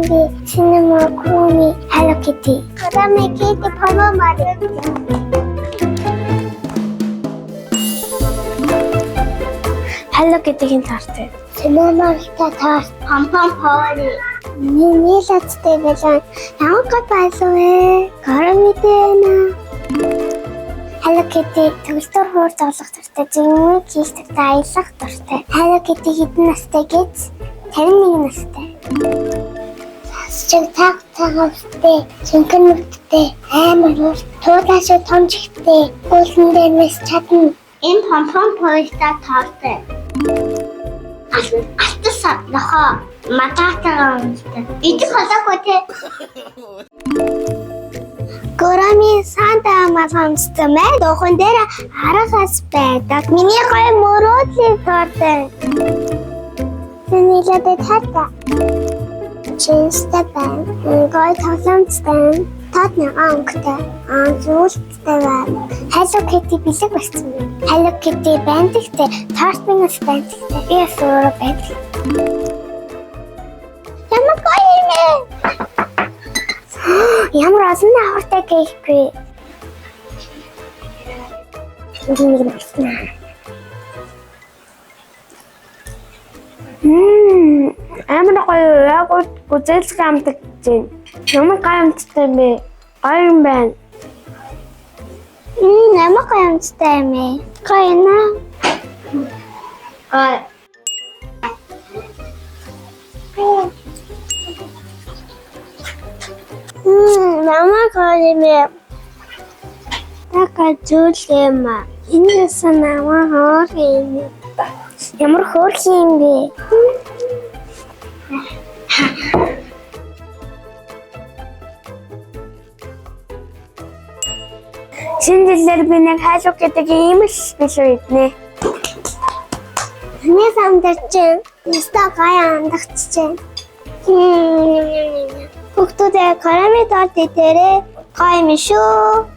Bambi, Cinnamon, Kurumi, Hello Kitty. 그다음에 케이크 퍼머마리. Hello Kitty-ийн торт. Cinnamon-тай торт, Pom-Pom Party. Миний лацтай байлаа. Ямар гол байлаа вэ? Kurumi-тэй нэ. Hello Kitty төгсдөр хуур зовлох дуртай, зэмэг хийх дуртай, аялах дуртай. Hello Kitty хэдэн настай гэж? 51 настай. Чиг тагтагтай, цэнхэнэгтэй, амар хурд, туулаш том чихтэй, уулын дээр мэс чадна. Энэ Pom-Pom Party-тай таартай. Алтсаа нохоо мататаа өмстэй. Идэх болоогүй те. Kurumi Санта Ама сонстой мэй дуухан дээр харахаас байдаг. Миний гоё мөрөөдлийн тортой. Тэнийлээд тата. Чинстэй байна. Гоё тоглоомжтой. Тат нэг ангтай. Зүйлтэй байна. Hello Kitty бэлэг болсон. Hello Kitty бандигтэй. Торт минус бандигтэй. Би өөрөө бэндэг. Ямар гоё юм бэ? Ямар олон авартай кейк вэ? Энийг мэдсэн. Амар гоё яг гүзэлс амдаг чинь. Ямар гоё амттай бэ? Гоё юм байна. Ямар гоё амттай юм бэ? Гоё наа. Намайг хоолимээ. Така зүйлээм. Энэс намайг хоолимээ. Ямар хөөрх юм бэ? Шинжилгээр би нэг Hello Kitty-ийн юм биш үеднэ. Миний самдар чинь нэстэ гаяа андагч чинь. Хүүхдүүдээ Kurumi торт дээрээ гоё юм шүү.